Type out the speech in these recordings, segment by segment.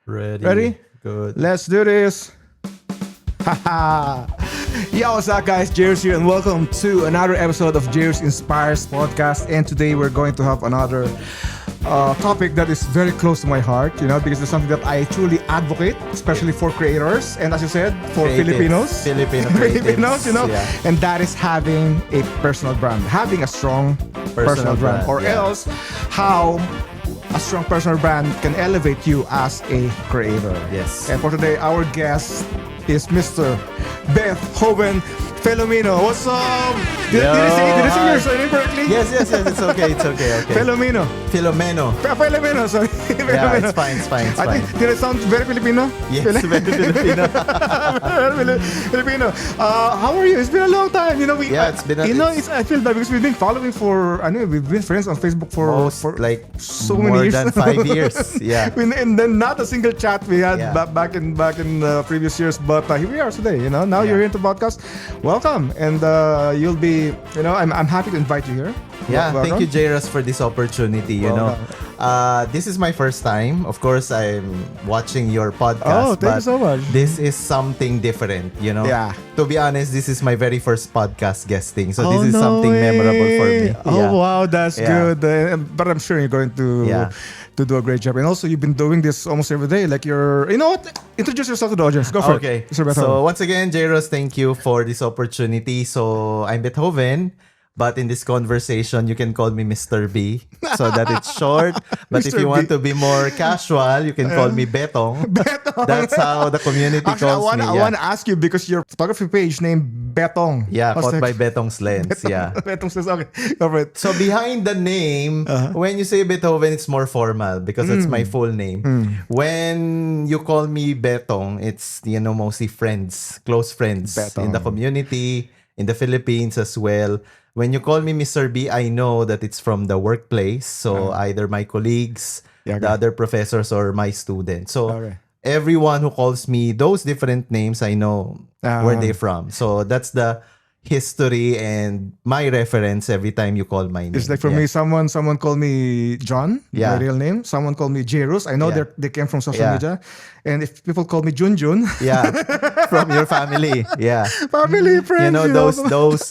Ready. Ready? Good. Let's do this. Yo, what's up, guys? Jairus here, and welcome to another episode of Jairus Inspires podcast. And today we're going to have another topic that is very close to my heart, because it's something that I truly advocate, especially for creators, and as you said, for Creatives. Filipinos, Filipinos, yeah. And that is having a personal brand, having a strong personal brand, or else how a strong personal brand can elevate you as a creator. Yes. And for today, our guest is Mr. Bethoven Filomeno. What's up? Did I say your surname correctly? Yes. It's okay. Filomeno. Filomeno, sorry. Yeah, it's fine. I think, did it sound very Filipino? Yes, very Filipino. Very Filipino. How are you? It's been a long time. It's been I feel that because we've been following we've been friends on Facebook for so many more years. than 5 years. Yeah. And then not a single chat we had back in previous years, but here we are today. Now you're into podcast. Welcome, and you'll be. I'm happy to invite you here. Yeah, Welcome. thank you, Jairus, for this opportunity. This is my first time. Of course, I'm watching your podcast. Oh, thank you so much. This is something different. Yeah. To be honest, this is my very first podcast guesting, so this is something memorable for me. Oh wow, that's good. But I'm sure you're going to do a great job. And also, you've been doing this almost every day. Like introduce yourself to the audience. Go for it. Okay. So once again, Jairus, thank you for this opportunity. So I'm Bethoven. But in this conversation, you can call me Mr. B so that it's short. But if you want to be more casual, you can call me Betong. That's how the community calls me. I want to ask you because your photography page named Betong. Yeah, caught by Betong's lens. Betong's lens. Okay, go for it. So behind the name, when you say Bethoven, it's more formal because it's my full name. When you call me Betong, it's mostly friends, close friends in the community, in the Philippines as well. When you call me Mr. B, I know that it's from the workplace. So either my colleagues, the other professors, or my students. So everyone who calls me those different names, I know where they're from. So that's the history and my reference every time you call my name. It's like for me, someone called me John, my real name. Someone called me Jairus. I know they came from social media. And if people call me Junjun, from your family, family, friends, those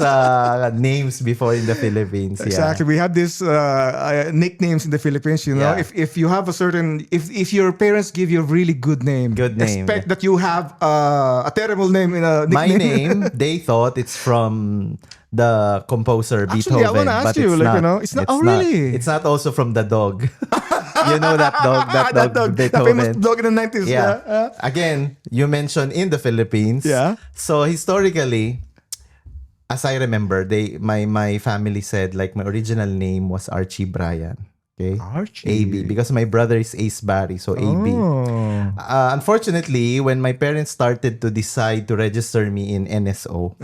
names before in the Philippines. Exactly, we have these nicknames in the Philippines. If you have a certain, if your parents give you a really good name, expect that you have a terrible name in a nickname. My name, they thought it's from the composer Beethoven. I want to ask you, it's not. Really? It's not also from the dog. That dog, Beethoven. The famous dog in the 90s. Yeah. Again, you mentioned in the Philippines. Yeah. So historically, as I remember, my family said my original name was Archie Brian. Okay. Archie. AB, because my brother is Ace Barry, so AB. Unfortunately, when my parents started to decide to register me in NSO,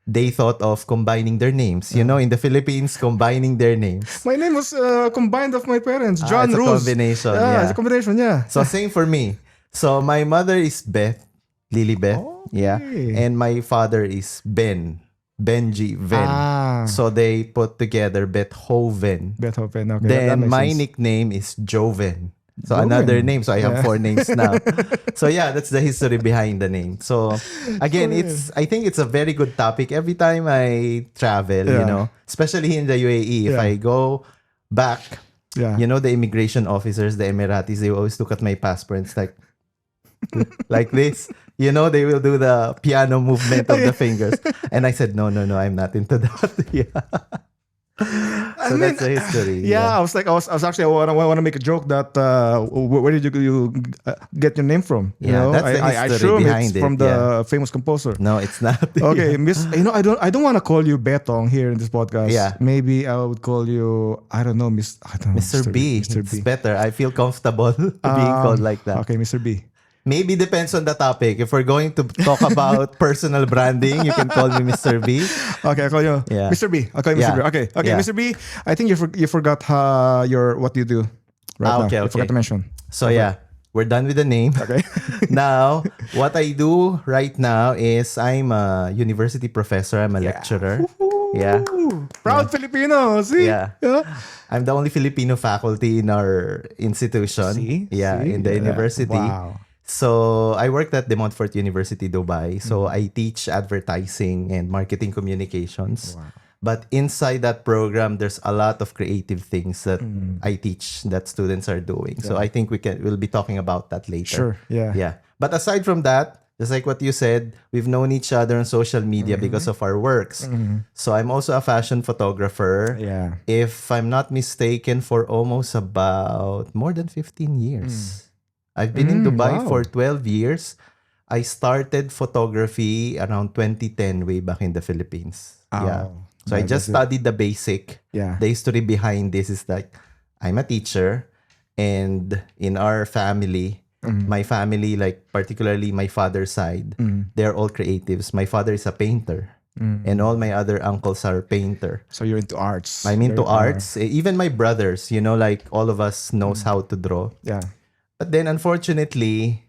they thought of combining their names. In the Philippines, combining their names. My name was combined of my parents. John it's Rose. A combination. It's a combination, So same for me. So my mother is Beth, Lilibeth. And my father is Benji, Ven. So they put together Bethoven. Bethoven, okay. Then my nickname is Joven. So another name. So I have 4 names now. So that's the history behind the name. So again, I think it's a very good topic. Every time I travel, especially in the UAE, if I go back, the immigration officers, the Emiratis, they always look at my passport and it's like this. They will do the piano movement of the fingers. And I said, no, I'm not into that. So that's the history. I was actually, I want to make a joke that where did you get your name from? That's the history I assume behind it's from the famous composer. No, it's not. Okay, Miss. I don't want to call you Betong here in this podcast. Maybe I would call you, I don't know, Mr. B. It's better. I feel comfortable being called like that. Okay, Mr. B. Maybe depends on the topic. If we're going to talk about personal branding, you can call me Mr. B. Okay, I'll call you Mr. B. I'll call you Mr. B. Okay, Mr. B. I think you forgot what you do right now. Okay. I forgot to mention. So we're done with the name. Okay. Now, what I do right now is I'm a university professor. I'm a lecturer. Yeah. Proud Filipino. See? Yeah. I'm the only Filipino faculty in our institution. See? In the university. Wow. So I worked at the Montfort University Dubai. So I teach advertising and marketing communications. Wow. But inside that program, there's a lot of creative things that I teach that students are doing. So I think we'll be talking about that later. Sure. Yeah. Yeah. But aside from that, just like what you said, we've known each other on social media because of our works. So I'm also a fashion photographer. Yeah. If I'm not mistaken, for almost about more than 15 years. I've been in Dubai for 12 years. I started photography around 2010, way back in the Philippines. Yeah. So I just studied the basic. Yeah. The history behind this is like, I'm a teacher, and in our family, my family, like particularly my father's side, they're all creatives. My father is a painter, and all my other uncles are painter. So you're into arts. I'm into arts. Even my brothers, like all of us knows how to draw. Yeah. But then unfortunately,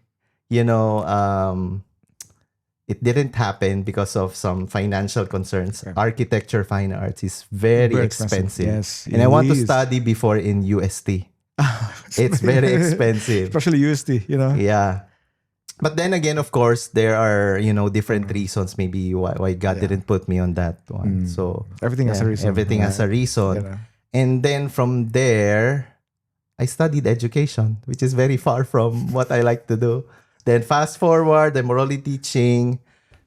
it didn't happen because of some financial concerns. Okay. Architecture, fine arts is very expensive. Yes, and I want to study before in UST. It's very expensive. Especially UST, Yeah. But then again, of course, there are, different reasons maybe why God didn't put me on that one. So everything has a reason. Everything has a reason. And then from there, I studied education, which is very far from what I like to do. Then fast forward, I'm already teaching.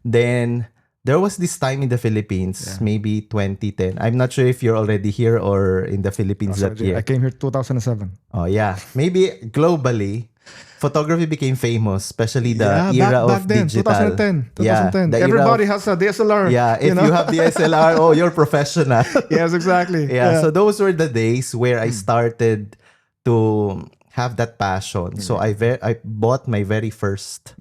Then there was this time in the Philippines, maybe 2010. I'm not sure if you're already here or in the Philippines that year. I came here 2007. Oh, yeah. Maybe globally, photography became famous, especially the era back of then, digital. 2010. Yeah, Everybody has a DSLR. Yeah, if you have DSLR, oh, you're professional. Yes, exactly. Yeah, so those were the days where I started to have that passion. So I bought my very first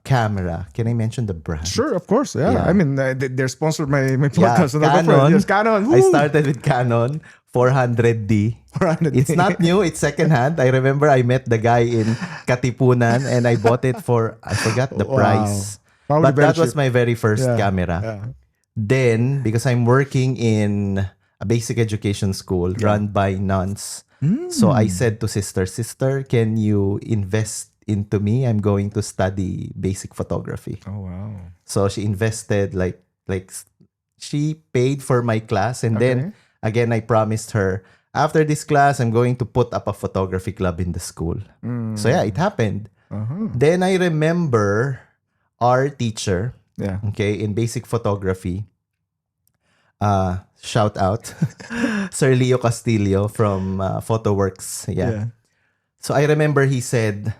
camera. Can I mention the brand? Sure, of course. Yeah. I mean, they're sponsored my podcast. Canon. Yes, Canon. Woo! I started with Canon 400D. 400D. It's not new. It's secondhand. I remember I met the guy in Katipunan and I bought it for, I forgot the price. Probably but that was my very first camera. Yeah. Then, because I'm working in a basic education school run by nuns, so I said to sister, can you invest into me? I'm going to study basic photography. Oh, wow. So she invested, like she paid for my class. And then, again, I promised her, after this class, I'm going to put up a photography club in the school. So yeah, it happened. Then I remember our teacher, in basic photography, shout out, Sir Leo Castillo from PhotoWorks. Yeah. So I remember he said,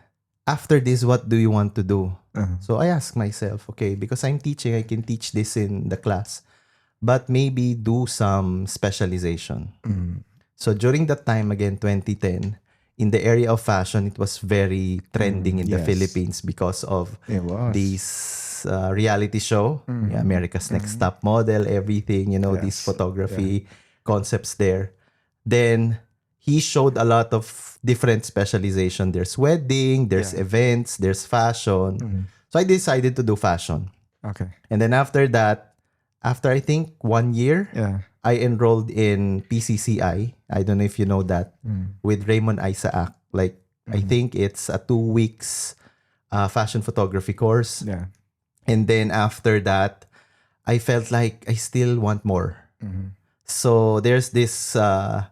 after this, what do you want to do? So I asked myself, okay, because I'm teaching, I can teach this in the class, but maybe do some specialization. So during that time, again, 2010, in the area of fashion, it was very trending in the Philippines because of these reality show, America's Next Top Model, everything, these photography concepts there. Then he showed a lot of different specialization. There's wedding, there's events, there's fashion. So I decided to do fashion. Okay. And then after that, after I think 1 year, I enrolled in PCCI. I don't know if you know that, with Raymond Isaac. Like, I think it's a 2 weeks fashion photography course. Yeah. And then after that, I felt like I still want more. So there's this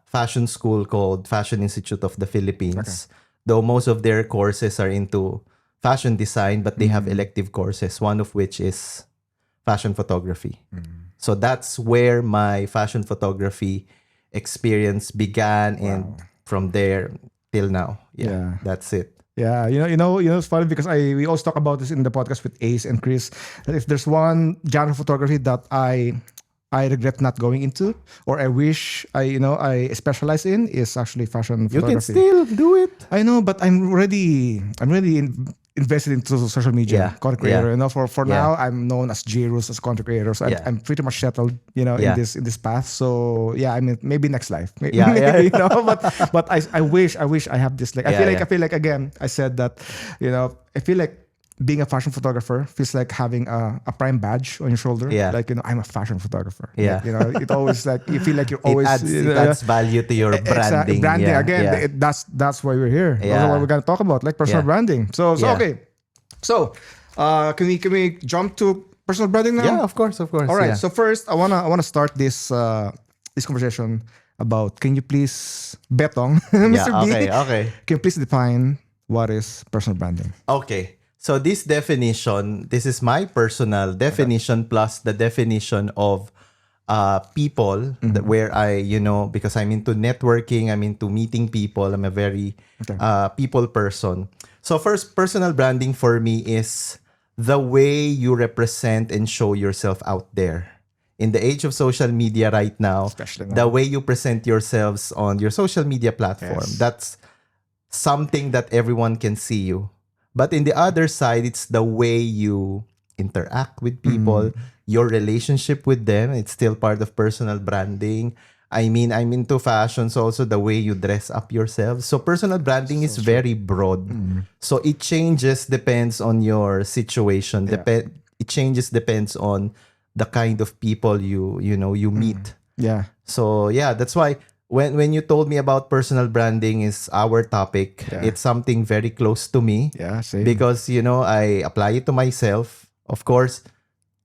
fashion school called Fashion Institute of the Philippines. Though most of their courses are into fashion design, but they have elective courses, one of which is fashion photography. So that's where my fashion photography experience began, and from there till now. Yeah. That's it. Yeah, it's funny because we also talk about this in the podcast with Ace and Chris, that if there's one genre of photography that I regret not going into, or I wish I specialize in, is actually fashion photography. You can still do it. I know, but I'm already invested into social media, content creator. For now, I'm known as Jairus, as content creator. So I'm pretty much settled, in this path. So yeah, I mean, maybe next life. Maybe, but I wish I have this. Like I feel like again, I said that, I feel like being a fashion photographer feels like having a prime badge on your shoulder. Yeah. Like, I'm a fashion photographer. Yeah. Like, it always like you feel like you're always it adds value to your branding. branding Yeah, again. yeah. That's why we're here. Yeah. That's what we're gonna talk about, like personal branding. So Yeah. okay. So can we jump to personal branding now? Yeah, of course. All right. Yeah. So first, I wanna start this conversation about. Can you please, Betong, Mr. B? Okay. Can you please define what is personal branding? Okay. So this definition, this is my personal definition plus the definition of people that where I, because I'm into networking, I'm into meeting people, I'm a very people person. So first, personal branding for me is the way you represent and show yourself out there. In the age of social media right now, Especially now. the way you present yourselves on your social media platform, Yes. that's something that everyone can see you. But in the other side, it's the way you interact with people, your relationship with them. It's still part of personal branding. I mean, I'm into fashion, so also the way you dress up yourself. So personal branding is very broad. So it changes depends on your situation. It changes depends on the kind of people you meet. Yeah. So yeah, that's why when you told me about personal branding is our topic, it's something very close to me. Yeah. Same. Because I apply it to myself. Of course,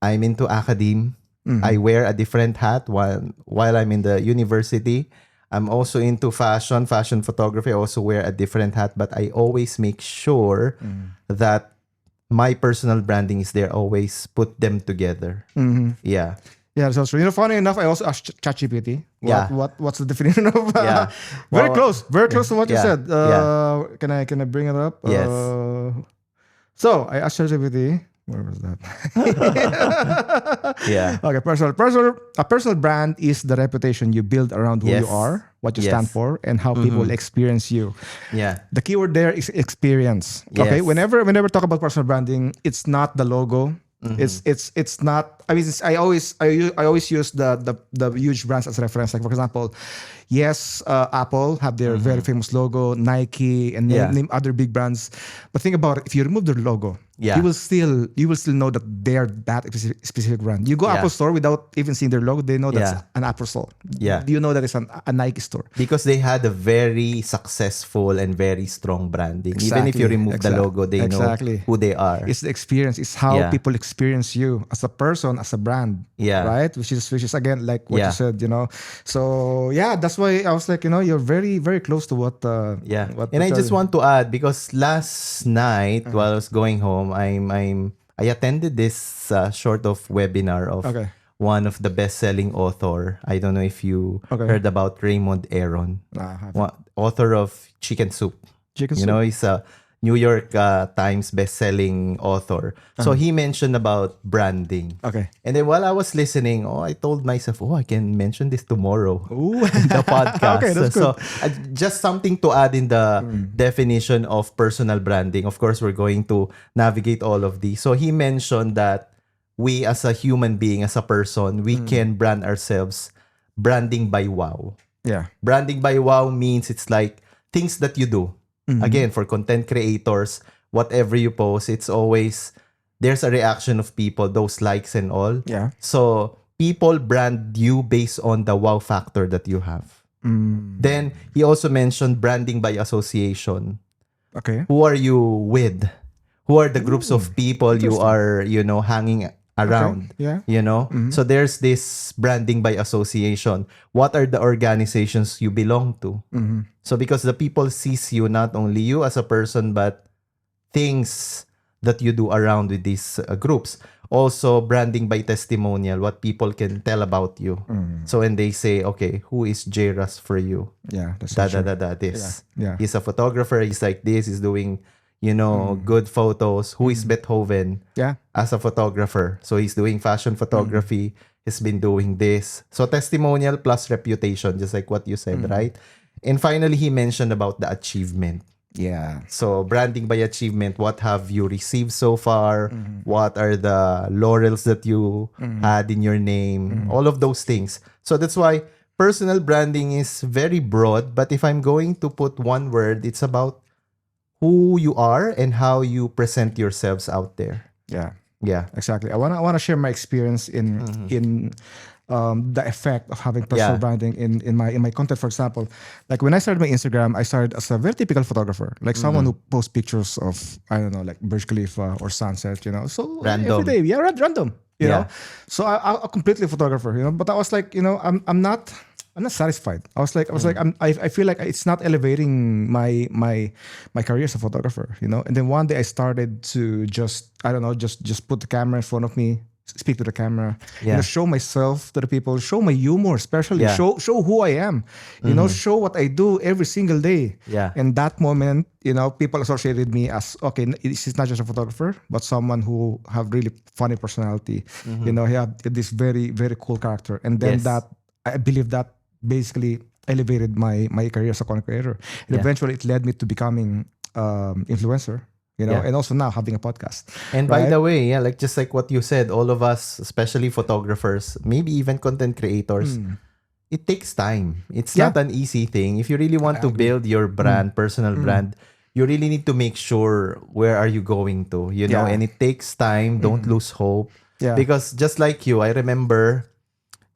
I'm into academe. I wear a different hat while I'm in the university. I'm also into fashion photography. I also wear a different hat, but I always make sure that my personal branding is there. Always put them together. Yeah. Yeah, that's true. Funny enough, I also asked ChatGPT. What's the definition of? Very close to what you said. Can I bring it up? Yes. So I asked ChatGPT. Where was that? Yeah. Okay, a personal brand is the reputation you build around who you are, what you stand for, and how people experience you. Yeah. The keyword there is experience. Okay. Yes. Whenever talk about personal branding, it's not the logo. It's not. I mean, I always use the huge brands as reference. Like for example, yes, Apple have their very famous logo, Nike, and name other big brands. But think about it. If you remove their logo, you will still know that they're that specific brand. You go Apple store without even seeing their logo, they know that's an Apple store. Yeah. You know that it's a Nike store. Because they had a very successful and very strong branding. Even if you remove the logo, they know who they are. It's the experience. It's how people experience you as a person, as a brand. Yeah. Right? Which is again like what you said, So yeah, that's why I was like, you're very, very close to what and I just want to add, because last night while I was going home, I attended this sort of webinar of one of the best-selling author. I don't know if you heard about Raymond Aron, author of Chicken Soup. He's a New York Times best-selling author. So he mentioned about branding. Okay. And then while I was listening, I told myself, I can mention this tomorrow in the podcast. Okay, that's good. So just something to add in the definition of personal branding. Of course, we're going to navigate all of these. So he mentioned that we as a human being, as a person, we can brand ourselves branding by wow. Yeah. Branding by wow means it's like things that you do. Again, for content creators, whatever you post, it's always, there's a reaction of people, those likes and all. Yeah. So people brand you based on the wow factor that you have. Then he also mentioned branding by association. Okay. Who are you with? Who are the groups of people you are, hanging around? Okay. Yeah. So there's this branding by association. What are the organizations you belong to? So because the people sees you, not only you as a person, but things that you do around with these groups. Also branding by testimonial, what people can tell about you. So when they say, okay, who is J-Ras for you? Yeah, that's This. Yeah. He's a photographer. He's like this. He's doing, good photos. Who is Bethoven? Yeah. As a photographer. So he's doing fashion photography. He's been doing this. So testimonial plus reputation, just like what you said, right? And finally, he mentioned about the achievement. Yeah. So branding by achievement, what have you received so far? What are the laurels that you had in your name? All of those things. So that's why personal branding is very broad. But if I'm going to put one word, it's about who you are and how you present yourselves out there. Yeah. Exactly. I wanna share my experience in the effect of having personal branding in my content. For example, like when I started my Instagram, I started as a very typical photographer, like someone who posts pictures of, I don't know, like Burj Khalifa or sunset, so Random. every day, random, you know. So I'm completely a photographer, but I was like, I'm not satisfied. I feel like it's not elevating my career as a photographer, And then one day I started to just put the camera in front of me, speak to the camera, show myself to the people, show my humor, especially show who I am, show what I do every single day. And that moment, people associated me as, okay, he's not just a photographer, but someone who have really funny personality. He have this very, very cool character. And then I believe that basically elevated my career as a content creator. And eventually it led me to becoming influencer. And also now having a podcast. And by the way, just like what you said, all of us, especially photographers, maybe even content creators, it takes time. It's not an easy thing. If you really want to build your brand, personal brand, you really need to make sure where are you going to, and it takes time. Don't lose hope. Because just like you, I remember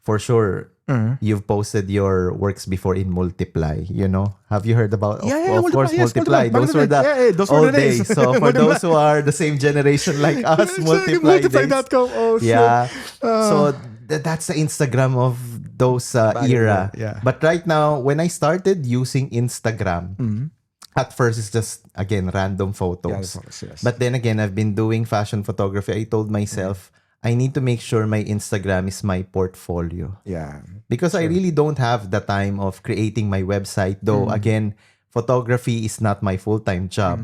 for sure, you've posted your works before in Multiply, Have you heard about, of course, Multiply. Those were the old days. So for those who are the same generation like us, Multiply days. Multiply.com. Oh, shit. So that's the Instagram of those era. But right now, when I started using Instagram, at first it's just, again, random photos. But then again, I've been doing fashion photography. I told myself, I need to make sure my Instagram is my portfolio. Because I really don't have the time of creating my website. Though, again, photography is not my full-time job.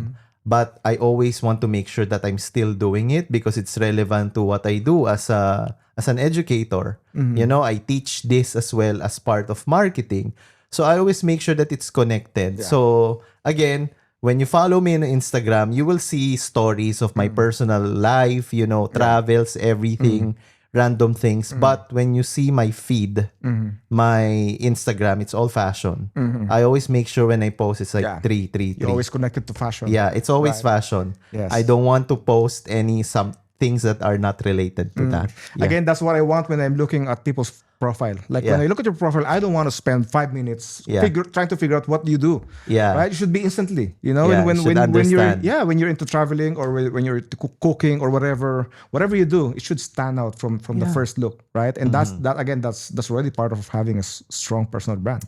But I always want to make sure that I'm still doing it because it's relevant to what I do as an educator. I teach this as well as part of marketing. So I always make sure that it's connected. So, again, when you follow me on Instagram, you will see stories of my personal life, travels, everything, random things. But when you see my feed, my Instagram, it's all fashion. I always make sure when I post, it's like 3. You're always connected to fashion. Yeah, it's always fashion. I don't want to post some things that are not related to that. Again, that's what I want when I'm looking at people's profile. Like when I look at your profile, I don't want to spend 5 minutes trying to figure out what you do. Right? It should be instantly. When you're into traveling or when you're into cooking or whatever you do, it should stand out from the first look, right? And that's already part of having a strong personal brand.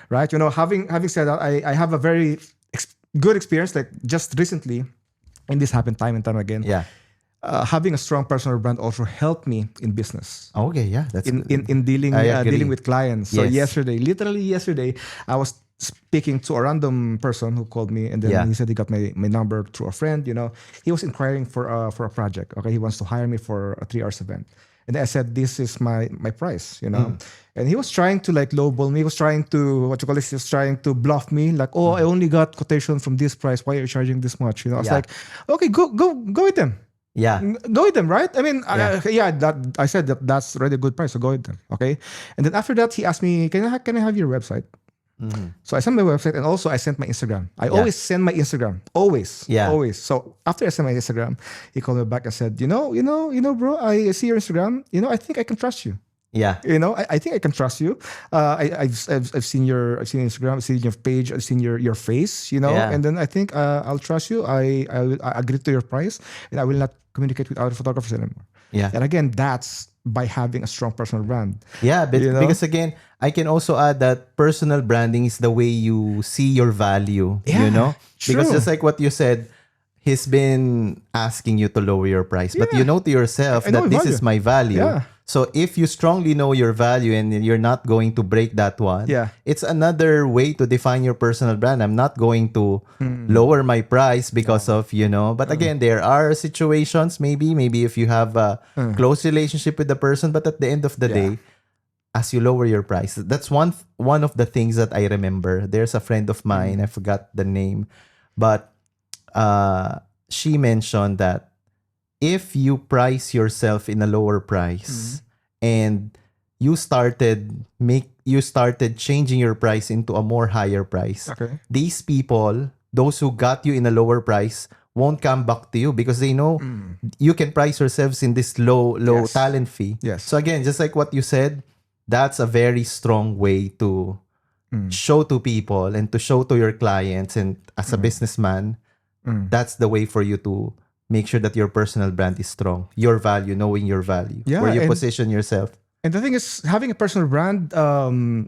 Right? Having said that, I have a very good experience. Like just recently, and this happened time and time again. Having a strong personal brand also helped me in business. Okay, that's in dealing with clients. So literally yesterday, I was speaking to a random person who called me, and then he said he got my number through a friend. He was inquiring for a project. Okay, he wants to hire me for a 3 hours event, and I said, "This is my price," And he was trying to like lowball me. He was trying to He was trying to bluff me. Like, "Oh, I only got quotation from this price. Why are you charging this much?" I was like, "Okay, go with them." Go with them, right? I mean, I said that's already a good price, so go with them, okay? And then after that, he asked me, can I have your website? So I sent my website, and also I sent my Instagram. I always send my Instagram, always. So after I sent my Instagram, he called me back and said, bro, I see your Instagram. I think I can trust you. I think I can trust you. I've seen your Instagram, I've seen your page, I've seen your face, and then I think I'll trust you. I agree to your price, and I will not communicate with other photographers anymore. And again, that's by having a strong personal brand. But because again, I can also add that personal branding is the way you see your value, because just like what you said, he's been asking you to lower your price, but you know to yourself that this is my value. So if you strongly know your value and you're not going to break that one, it's another way to define your personal brand. I'm not going to lower my price because of, but again, there are situations, maybe if you have a close relationship with the person, but at the end of the day, as you lower your price, that's one of the things that I remember. There's a friend of mine, I forgot the name, but she mentioned that if you price yourself in a lower price and you started changing your price into a more higher price, these people those who got you in a lower price won't come back to you because they know you can price yourselves in this low Yes. talent fee. Yes. So again, just like what you said, that's a very strong way to show to people and to show to your clients, and as a businessman, that's the way for you to make sure that your personal brand is strong. Your value, knowing your value, Yeah, where you and- position yourself. And the thing is, having a personal brand,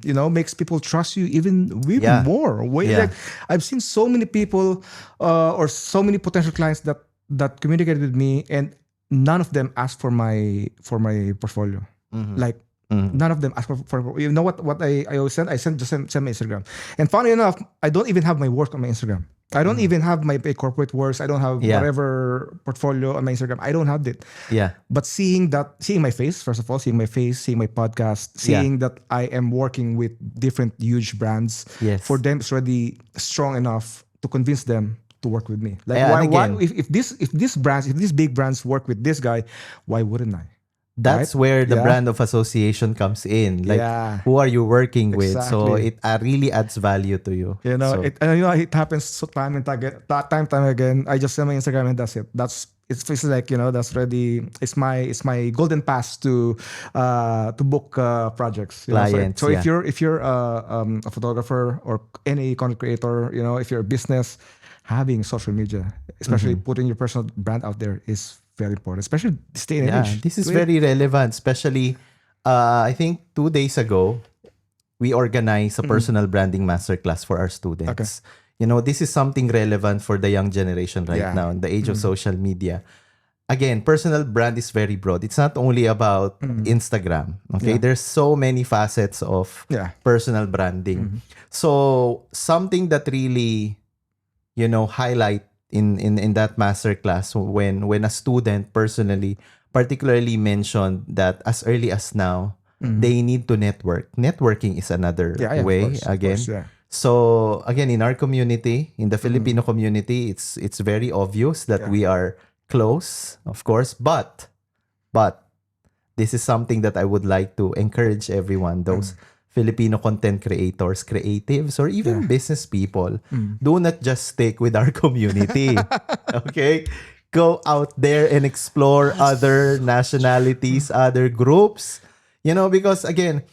makes people trust you even Yeah. more. Yeah. Like, I've seen so many people or so many potential clients that communicated with me, and none of them asked for my portfolio. Like, none of them asked for you know what I always send? I send my Instagram. And funny enough, I don't even have my work on my Instagram. I don't even have my corporate works. I don't have Yeah. whatever portfolio on my Instagram. I don't have it. Yeah. But seeing my face, first of all, seeing my podcast, seeing that I am working with different huge brands, Yes. for them it's already strong enough to convince them to work with me. Like, Yeah, and why again- if these big brands work with this guy, why wouldn't I? That's Right? where the Yeah. brand of association comes in. Like, Yeah. who are you working with? So Exactly. it really adds value to you. You know, So, it happens so time and time again. I just send my Instagram and that's it. It's like, that's already it's my golden pass to book projects. You know? Clients, So yeah. if you're a photographer or any content creator, if you're a business, having social media, especially putting your personal brand out there, is very important, especially this day and yeah, age. this is Today- very relevant, especially I think 2 days ago, we organized a personal branding masterclass for our students. Okay. This is something relevant for the young generation right Yeah. now in the age of social media. Again, personal brand is very broad. It's not only about Instagram. Okay, Yeah. there's so many facets of Yeah. personal branding. So something that really, highlight in that masterclass when a student personally particularly mentioned that as early as now, they need to network. Networking is another Yeah, of way course, of again. course, yeah. So again, in our community, in the Filipino community, it's very obvious that Yeah. we are close, of course, but this is something that I would like to encourage everyone, those Filipino content creators, creatives, or even business people. Do not just stick with our community. Okay? Go out there and explore other nationalities, other groups. Because again,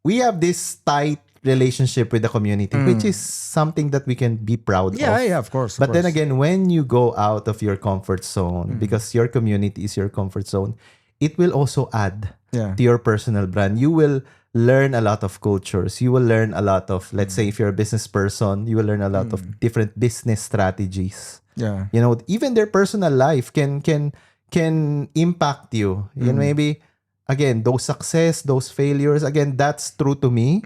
we have this tight relationship with the community, which is something that we can be proud of. Yeah, of course. But then again, when you go out of your comfort zone, because your community is your comfort zone, it will also add Yeah. to your personal brand. You will learn a lot of cultures. You will learn a lot of, let's say, if you're a business person, you will learn a lot of different business strategies. Yeah. Even their personal life can impact you. Maybe again, those success, those failures, again, that's true to me.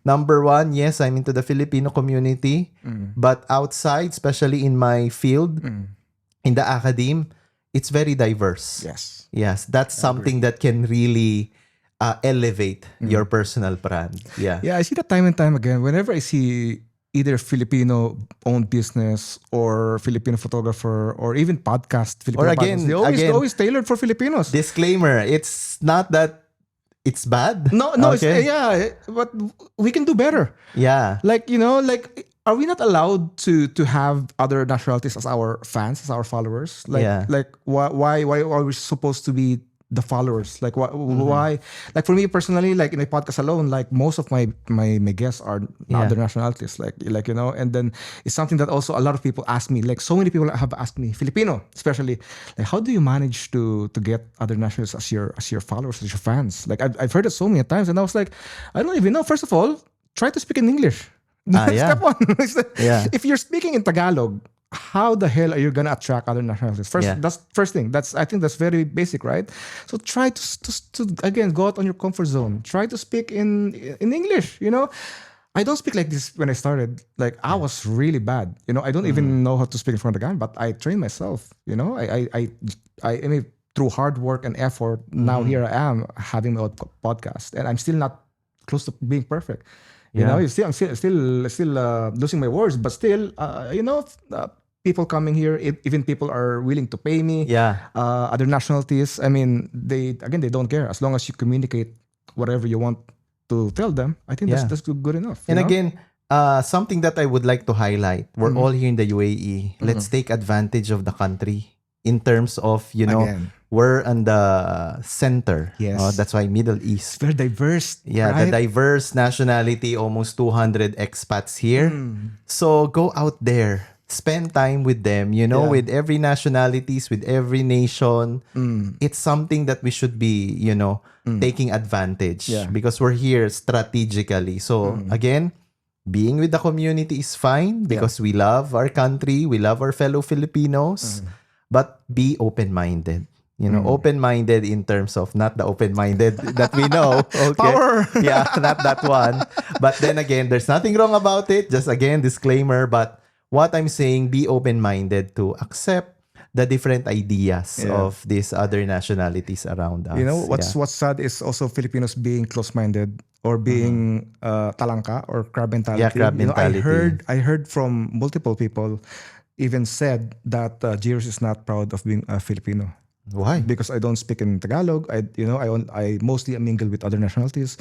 Number one, yes, I'm into the Filipino community, but outside, especially in my field, in the academe, it's very diverse. Yes. Yes, that's something that can really elevate your personal brand. Yeah. Yeah, I see that time and time again. Whenever I see either Filipino-owned business or Filipino photographer or even podcast, Filipino Or again- podcasts, they again- always tailored for Filipinos. Disclaimer, it's not that it's bad. No, Okay? but we can do better. Yeah. Like, are we not allowed to have other nationalities as our fans, as our followers? Like, Yeah. why are we supposed to be the followers? Like, why? Like, for me personally, like in my podcast alone, like most of my guests are other nationalities. Like and then it's something that also a lot of people ask me. Like, so many people have asked me, Filipino especially, like, how do you manage to get other nationalities as your followers, as your fans? Like, I've heard it so many times, and I was like, I don't even know. First of all, try to speak in English. Yeah. Step one. Yeah. If you're speaking in Tagalog, how the hell are you gonna attract other nationalities? That's first thing. I think that's very basic, right? So try to again go out on your comfort zone. Try to speak in English. I don't speak like this when I started. Like, I was really bad. I don't even know how to speak in front of the camera, but I trained myself. I mean, through hard work and effort. Now here I am having my own podcast, and I'm still not close to being perfect. I'm still losing my words, but still, people coming here, even people are willing to pay me. Yeah. Other nationalities, I mean, they don't care as long as you communicate whatever you want to tell them. I think that's good enough. And you know? again, something that I would like to highlight. We're all here in the UAE. Let's take advantage of the country in terms of, Again. we're on the center. Yes. That's why Middle It's East. very diverse. Yeah, right? the diverse nationality, almost 200 expats here. So go out there, spend time with them, with every nationalities, with every nation. It's something that we should be, taking advantage Yeah. because we're here strategically. So again, being with the community is fine because we love our country, we love our fellow Filipinos, but be open-minded. Open-minded in terms of not the open-minded that we know. Okay. Power! Yeah, not that one. But then again, there's nothing wrong about it. Just again, disclaimer. But what I'm saying, be open-minded to accept the different ideas of these other nationalities around us. What's sad is also Filipinos being close-minded or being talangka or crab mentality. Yeah, crab mentality. I heard from multiple people even said that Jairus is not proud of being a Filipino. Why? Because I don't speak in Tagalog. I mostly mingle with other nationalities,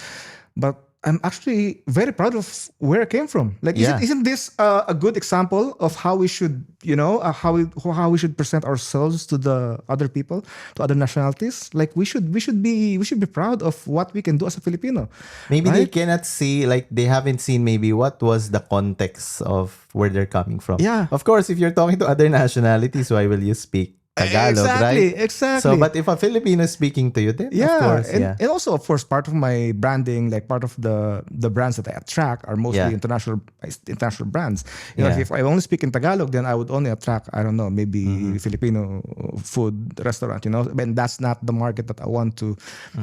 but I'm actually very proud of where I came from. Like, isn't this a good example of how we should, how we should present ourselves to the other people, to other nationalities? Like, we should be proud of what we can do as a Filipino. Maybe they right? cannot see, like they haven't seen maybe what was the context of where they're coming from. Yeah. Of course, if you're talking to other nationalities, why will you speak Tagalog, right? Exactly. So, but if a Filipino is speaking to you, then of course, and also of course part of my branding, like part of the brands that I attract are mostly international brands. If I only speak in Tagalog, then I would only attract, I don't know, maybe Filipino food restaurant. And that's not the market that I want to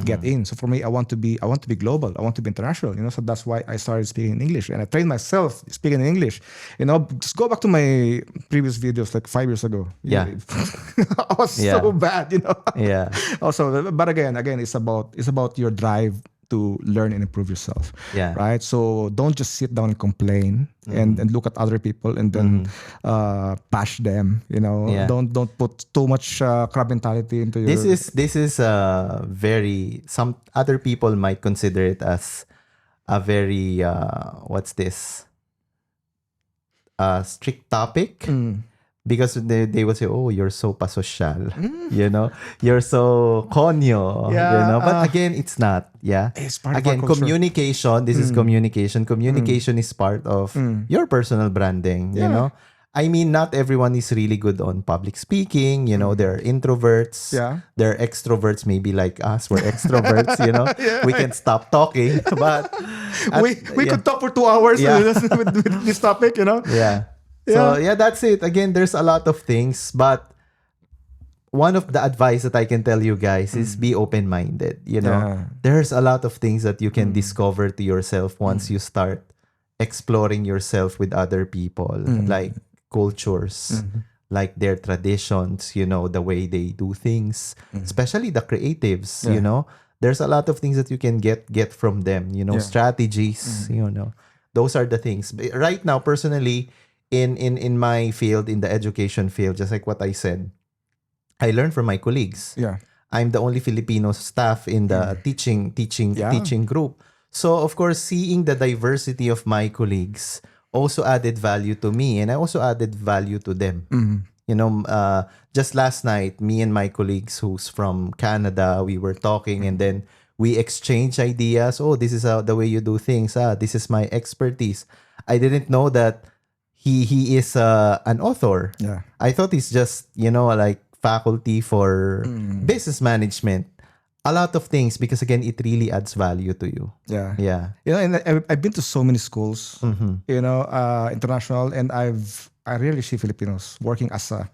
get in. So for me, I want to be global. I want to be international. So that's why I started speaking in English, and I trained myself speaking in English. Just go back to my previous videos like 5 years ago. Yeah. I was so bad, Yeah. Also, but again, it's about your drive to learn and improve yourself. Yeah. Right. So don't just sit down and complain and look at other people and then bash them. Yeah. Don't put too much crab mentality into your. This is very, some other people might consider it as a very what's this? Strict topic. Because they will say, "Oh, you're so pasosyal," you're so konyo, But again, it's not. Yeah. It's part Again, of our culture. communication. This is communication. Communication is part of your personal branding. I mean, not everyone is really good on public speaking. There are introverts. Yeah. There are extroverts. Maybe like us, we're extroverts. We can stop talking, but we could talk for 2 hours with this topic. Yeah. So that's it. Again, there's a lot of things, but one of the advice that I can tell you guys is be open-minded. There's a lot of things that you can discover to yourself once you start exploring yourself with other people, like cultures, like their traditions, the way they do things, especially the creatives, There's a lot of things that you can get from them, strategies, Those are the things. But right now, personally, in my field, in the education field, just like what I said, I learned from my colleagues. Yeah. I'm the only Filipino staff in the teaching group. So of course, seeing the diversity of my colleagues also added value to me, and I also added value to them. Just last night, me and my colleagues who's from Canada, we were talking, and then we exchanged ideas. Oh, this is the way you do things. This is my expertise. I didn't know that he is an author. Yeah. I thought he's just, like faculty for business management. A lot of things, because again, it really adds value to you. Yeah. Yeah. And I've been to so many schools, international, and I rarely see Filipinos working as a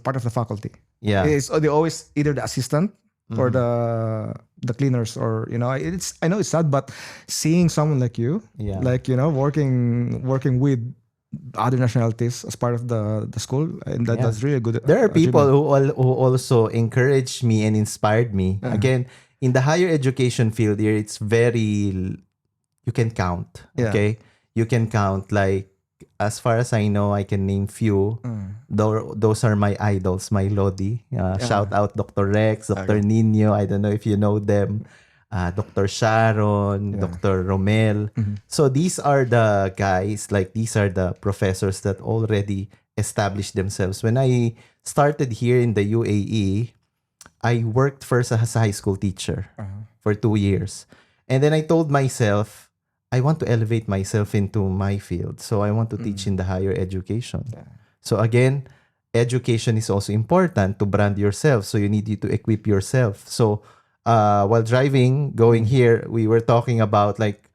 part of the faculty. Yeah. They always either the assistant or the cleaners, or I know it's sad, but seeing someone like you, working with other nationalities as part of the school, and that's really good. There are people who also encouraged me and inspired me. Again, in the higher education field here, it's very, you can count. Okay, you can count. Like, as far as I know, I can name few. Those are my idols, my Lodi. Shout out Dr. Rex, Dr. Nino. I don't know if you know them. Dr. Sharon, Dr. Romel. So these are the guys, like these are the professors that already established themselves. When I started here in the UAE, I worked first as a high school teacher for 2 years. And then I told myself, I want to elevate myself into my field. So I want to teach in the higher education. So again, education is also important to brand yourself. So you need to equip yourself. So while driving, going here, we were talking about like,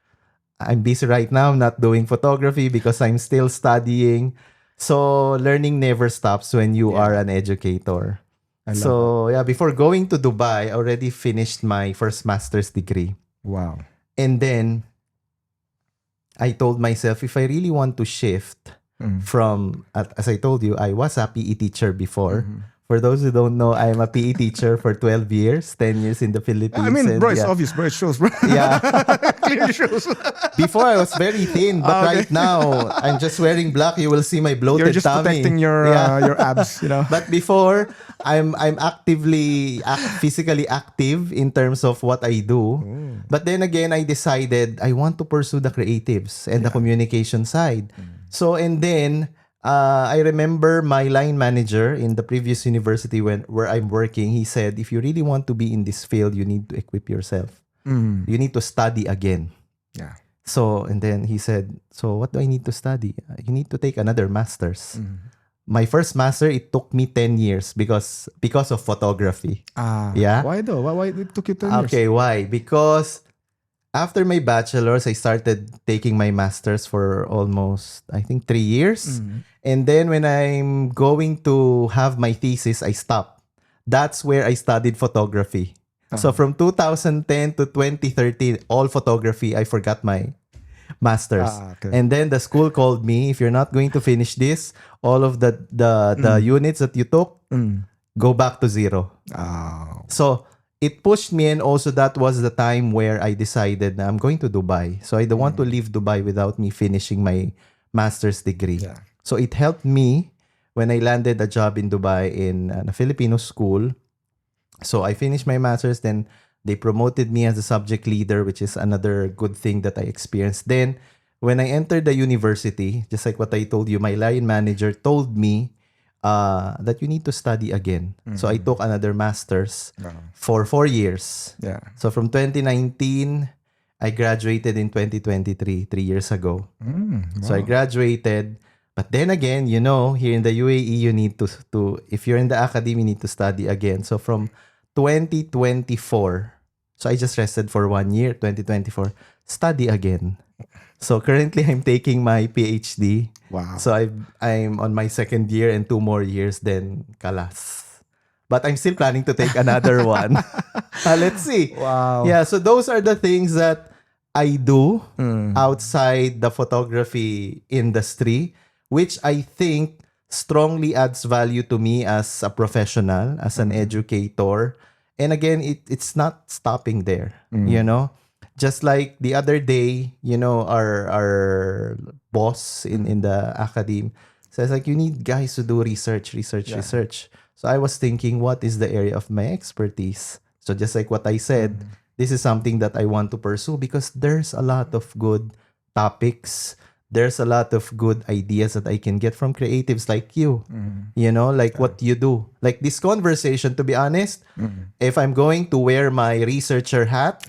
I'm busy right now, not doing photography because I'm still studying. So learning never stops when you are an educator. So yeah, before going to Dubai, I already finished my first master's degree. Wow. And then I told myself, if I really want to shift from, as I told you, I was a PE teacher before. For those who don't know, I'm a PE teacher for 12 years, 10 years in the Philippines. I mean, bro, it's obvious, bro. It shows, bro. Yeah. Clearly shows. Before I was very thin, but right now I'm just wearing black. You will see my bloated You're just tummy. protecting your abs, you know. But before, I'm actively, physically active in terms of what I do. But then again, I decided I want to pursue the creatives and the communication side. So, and then, I remember my line manager in the previous university where I'm working, he said, if you really want to be in this field, you need to equip yourself. You need to study again. Yeah. So, and then he said, so what do I need to study? You need to take another master's. My first master, it took me 10 years because of photography. Yeah. Why though? Why it took you 10 years? Okay, why? Because after my bachelor's, I started taking my master's for almost, I think, 3 years. And then when I'm going to have my thesis, I stopped. That's where I studied photography. So from 2010 to 2013, all photography, I forgot my master's. And then the school called me, if you're not going to finish this, all of the units that you took, go back to zero. So it pushed me, and also that was the time where I decided na I'm going to Dubai. So I don't want to leave Dubai without me finishing my master's degree. So it helped me when I landed a job in Dubai in a Filipino school. So I finished my master's, then they promoted me as a subject leader, which is another good thing that I experienced. Then when I entered the university, just like what I told you, my line manager told me that you need to study again. So I took another master's for 4 years. So from 2019, I graduated in 2023, 3 years ago. So I graduated. But then again, you know, here in the UAE, you need to if you're in the academy, you need to study again. So from 2024, so I just rested for 1 year, 2024, study again. So currently, I'm taking my PhD. Wow. So I'm on my second year and 2 more years, then kalas. But I'm still planning to take another one. Let's see. Wow. Yeah, so those are the things that I do outside the photography industry, which I think strongly adds value to me as a professional, as an educator. And again, it's not stopping there, you know? Just like the other day, you know, our boss in the academy says like, you need guys to do research. So I was thinking, what is the area of my expertise? So just like what I said, this is something that I want to pursue because there's a lot of good topics. There's a lot of good ideas that I can get from creatives like you, you know, like what you do. Like this conversation, to be honest, if I'm going to wear my researcher hat,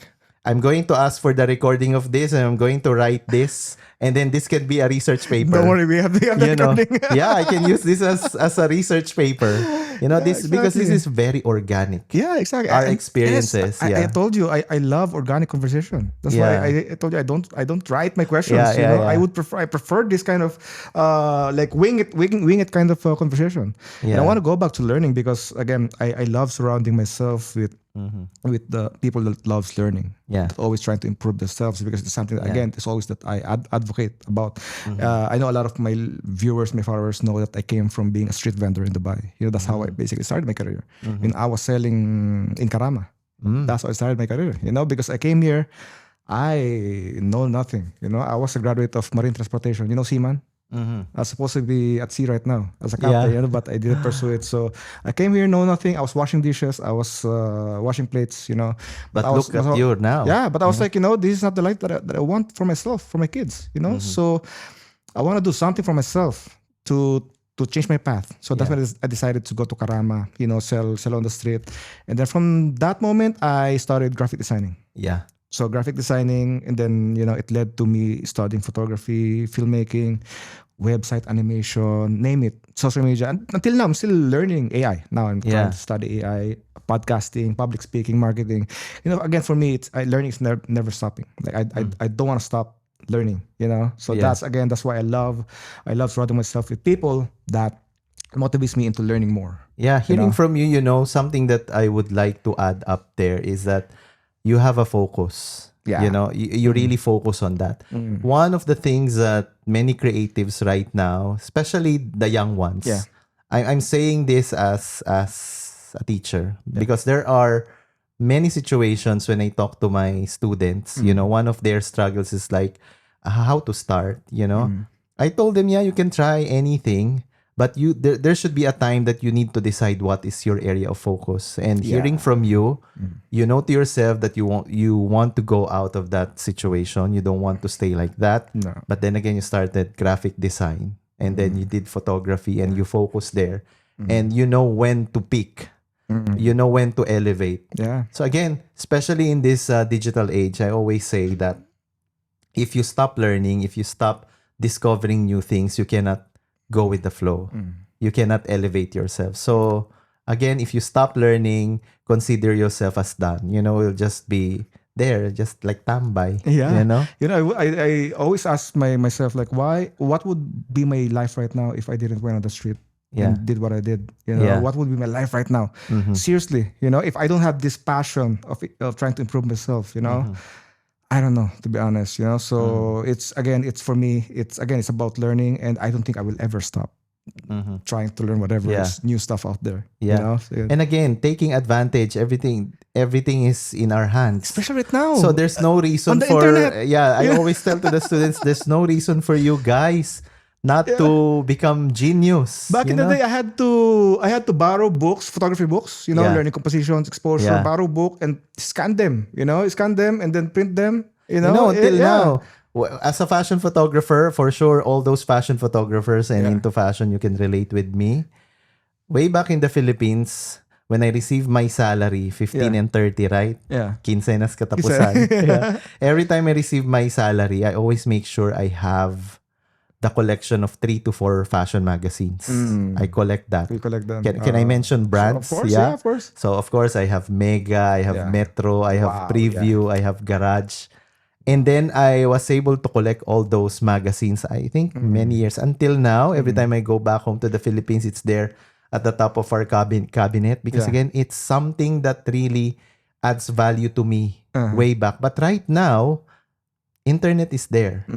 I'm going to ask for the recording of this and I'm going to write this. And then this can be a research paper. Don't worry, we have the recording. Yeah, I can use this as a research paper. You know, this because this is very organic. Yeah, exactly. Our experiences. I told you I love organic conversation. That's why I told you I don't write my questions. I prefer this kind of like wing it kind of conversation. And I want to go back to learning because again I love surrounding myself with the people that loves learning. Always trying to improve themselves because it's something that, again, it's always that I advocate about. I know a lot of my viewers, my followers know that I came from being a street vendor in Dubai. You know, that's how I basically started my career. When I was selling in Karama. That's how I started my career. You know, because I came here, I know nothing. You know, I was a graduate of marine transportation. You know, seaman. Mm-hmm. I was supposed to be at sea right now as a captain, Yeah. but I didn't pursue it. So I came here, know nothing. I was washing dishes. I was washing plates, But But look at you now. yeah, but I was like, this is not the life that I want for myself, for my kids, Mm-hmm. So I want to do something for myself to to change my path. So that's Yeah. when I decided to go to Karama, sell on the street. And then from that moment, I started graphic designing. Yeah. So graphic designing, and then it led to me studying photography, filmmaking, website animation, name it, social media. And until now, I'm still learning AI. Now I'm trying Yeah. to study AI, podcasting, public speaking, marketing. Again for me, learning is never stopping. Like I don't want to stop learning. So Yeah. that's why I love surrounding myself with people that motivates me into learning more. Yeah, hearing from you, something that I would like to add up there is that you have a focus. Yeah. You really focus on that. One of the things that many creatives right now, especially the young ones, Yeah. I'm saying this as a teacher because there are many situations when I talk to my students, one of their struggles is like how to start, I told them, yeah, you can try anything. But there should be a time that you need to decide what is your area of focus. And hearing from you, you know to yourself that you want to go out of that situation. You don't want to stay like that. No. But then again, you started graphic design, and then you did photography, and you focus there, and you know when to peak. You know when to elevate. Yeah. So again, especially in this digital age, I always say that if you stop learning, if you stop discovering new things, you cannot go with the flow. You cannot elevate yourself. So again, if you stop learning, consider yourself as done. You'll just be there, just like tambay. Yeah. You know? I always ask myself, like, what would be my life right now if I didn't went on the street Yeah. and did what I did? Yeah. What would be my life right now? Seriously, if I don't have this passion of trying to improve myself, I don't know, to be honest, So it's for me, it's about learning, and I don't think I will ever stop trying to learn whatever Yeah. is new stuff out there. Yeah. So, And again, taking advantage, everything is in our hands. especially right now. So there's no reason the for internet. I always tell to the students, there's no reason for you guys not to become genius. Back in the day, I had to borrow books, photography books, Yeah. learning compositions, exposure, Yeah. borrow book and scan them, and then print them, Until Yeah. now, as a fashion photographer, for sure, all those fashion photographers and Yeah. into fashion, you can relate with me. Way back in the Philippines, when I received my salary, 15 Yeah. and 30, right? Yeah. Quincenas katapusan. Yeah. Every time I receive my salary, I always make sure I have the collection of 3 to 4 fashion magazines. I collect that. We collect them. Can I mention brands? Of course, yeah, of course. So of course I have Mega, I have Yeah. Metro, I have Wow, Preview, I have Garage. And then I was able to collect all those magazines, I think many years. Until now, every time I go back home to the Philippines, it's there at the top of our cabinet. Because Yeah. again, it's something that really adds value to me way back. But right now, internet is there.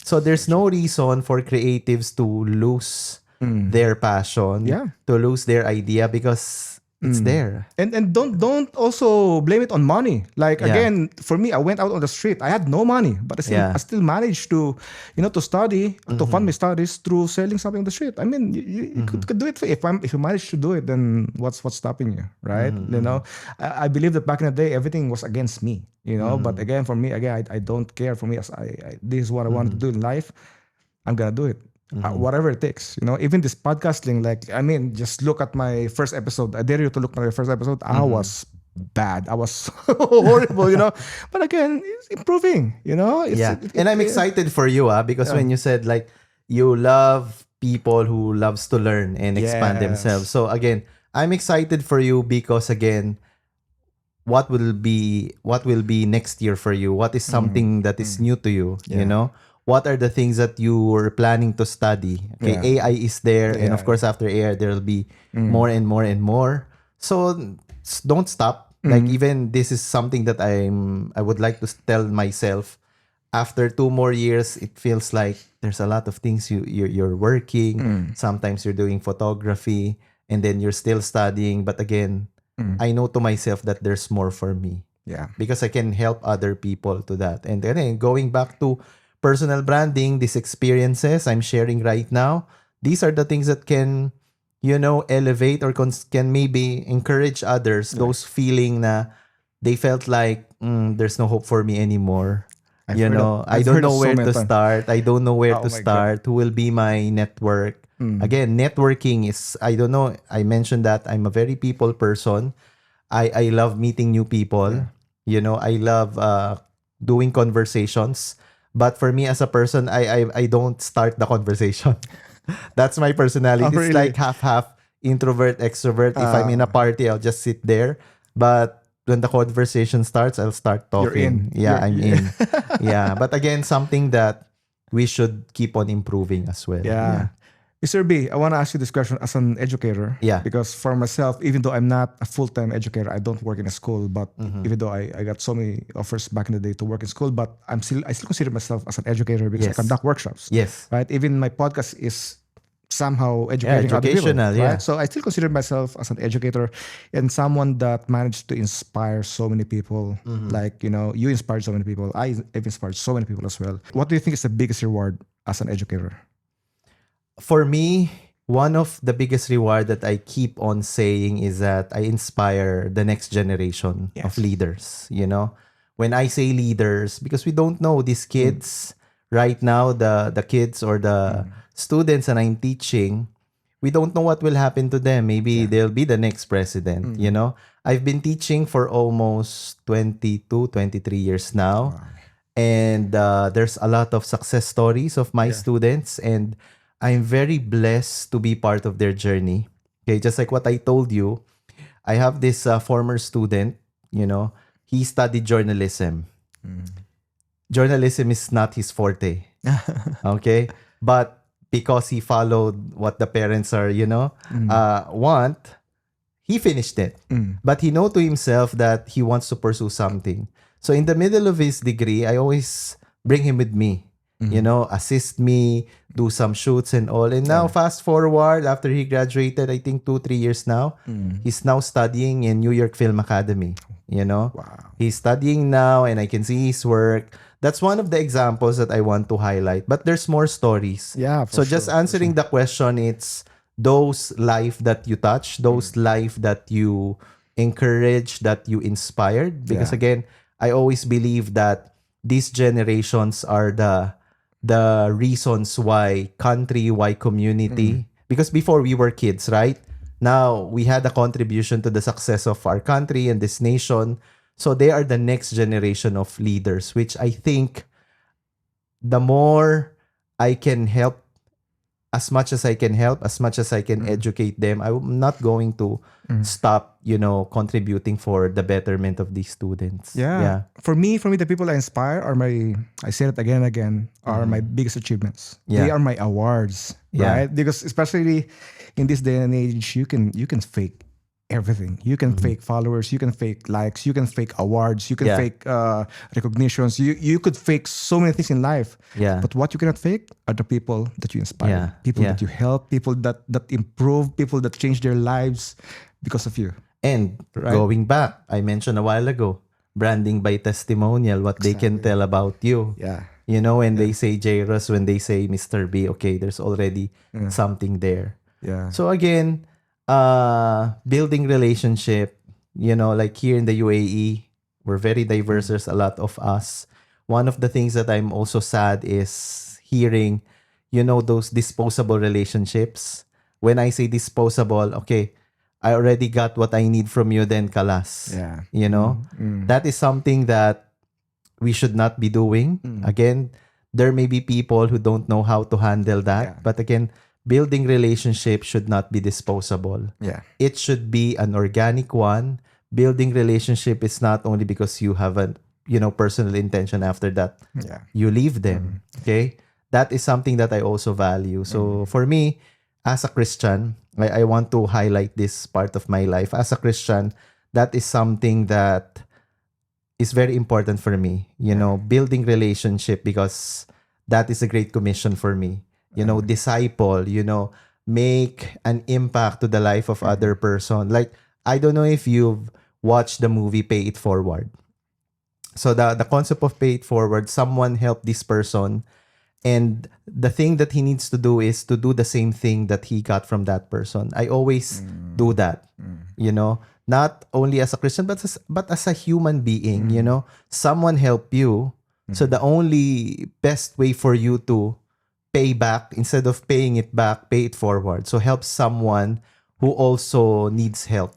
So there's no reason for creatives to lose their passion, Yeah. to lose their idea because it's there. And don't also blame it on money. Like Yeah. again, for me, I went out on the street. I had no money, but I still managed to, to study, to fund my studies through selling something on the street. I mean, you could do it. If you manage to do it, then what's stopping you, right? I believe that back in the day, everything was against me. But again, for me, I don't care. For me, as this is what I wanted to do in life. I'm gonna do it. Whatever it takes, even this podcasting, just look at my first episode. I dare you to look at my first episode. I was bad. I was horrible, But again, it's improving, And I'm excited for you, because when you said like you love people who loves to learn and expand Yes. themselves. So again, I'm excited for you because again, what will be next year for you? What is something that is new to you? What are the things that you were planning to study? Okay, AI is there, and of course after AI there will be more and more and more. So don't stop. Like even this is something that I would like to tell myself. After 2 more years, it feels like there's a lot of things you're working. Sometimes you're doing photography, and then you're still studying. But again, I know to myself that there's more for me. Yeah. Because I can help other people to that. And then going back to personal branding, these experiences I'm sharing right now, these are the things that can, elevate or can maybe encourage others, those feeling na they felt like there's no hope for me anymore. I I've don't heard it know so where many to times. start. I don't know where Oh to my God. start. Who will be my network? Again, networking is, I don't know. I mentioned that I'm a very people person. I love meeting new people. I love doing conversations. But for me as a person, I don't start the conversation. That's my Oh, personality. It's really? like half introvert, extrovert. If I'm in a party, I'll just sit there. But when the conversation starts, I'll start You're in. talking. Yeah, I'm in. Yeah. But again, something that we should keep on improving as well. Yeah. Yeah. Mr. B, I want to ask you this question as an educator. Yeah. Because for myself, even though I'm not a full-time educator, I don't work in a school, but even though I got so many offers back in the day to work in school, but I still consider myself as an educator because I Yes. conduct workshops. Yes. Right? Even my podcast is somehow Yeah, educating other people. educational. Right? Yeah. So I still consider myself as an educator and someone that managed to inspire so many people. Like, you inspired so many people. I've inspired so many people as well. What do you think is the biggest reward as an educator? For me, one of the biggest reward that I keep on saying is that I inspire the next generation of leaders. When I say leaders, because we don't know these kids right now, the kids or the students that I'm teaching, we don't know what will happen to them. Maybe they'll be the next president. I've been teaching for almost 22, 23 years now. And there's a lot of success stories of my students, and I'm very blessed to be part of their journey. Okay, just like what I told you, I have this former student, he studied journalism. Journalism is not his forte. Okay? But because he followed what the parents are, want, he finished it. But he know to himself that he wants to pursue something. So in the middle of his degree, I always bring him with me. Assist me, do some shoots and all. And now, fast forward, after he graduated, I think 2-3 years now, he's now studying in New York Film Academy. Wow. He's studying now, and I can see his work. That's one of the examples that I want to highlight. But there's more stories. Yeah, So just answering the question, it's those life that you touch, those life that you encourage, that you inspired. Because again, I always believe that these generations are the reasons why country, why community. Because before we were kids, right? Now we had a contribution to the success of our country and this nation. So they are the next generation of leaders, which I think the more I can help, as much as I can help, as much as I can educate them, I'm not going to stop, contributing for the betterment of these students. Yeah. For me, the people I inspire are I say it again and again, are my biggest achievements. Yeah. They are my awards, Yeah. right? Because especially in this day and age, you can fake everything. You can fake followers, you can fake likes, you can fake awards, you can fake recognitions. You could fake so many things in life. Yeah. But what you cannot fake are the people that you inspire, people that you help, people that improve, people that change their lives because of you. And going back, I mentioned a while ago, branding by testimonial, what they can tell about you. Yeah. When they say Jairus, when they say Mr. B, okay, there's already something there. Yeah. So again, building relationship, like here in the UAE, we're very diverse. There's a lot of us. One of the things that I'm also sad is hearing, those disposable relationships. When I say disposable, okay, I already got what I need from you, then kalas. Yeah. That is something that we should not be doing. Again, there may be people who don't know how to handle that. Yeah. But again, building relationship should not be disposable. Yeah. It should be an organic one. Building relationship is not only because you have a personal intention after that. Yeah. You leave them. Okay? That is something that I also value. So for me, as a Christian, I want to highlight this part of my life. As a Christian, that is something that is very important for me. Building relationship, because that is a great commission for me. Disciple, make an impact to the life of other person. Like, I don't know if you've watched the movie Pay It Forward. So the concept of pay it forward, someone helped this person, and the thing that he needs to do is to do the same thing that he got from that person. I always do that, not only as a Christian, but as a human being, someone helped you. So the only best way for you to pay back, instead of paying it back, pay it forward. So help someone who also needs help.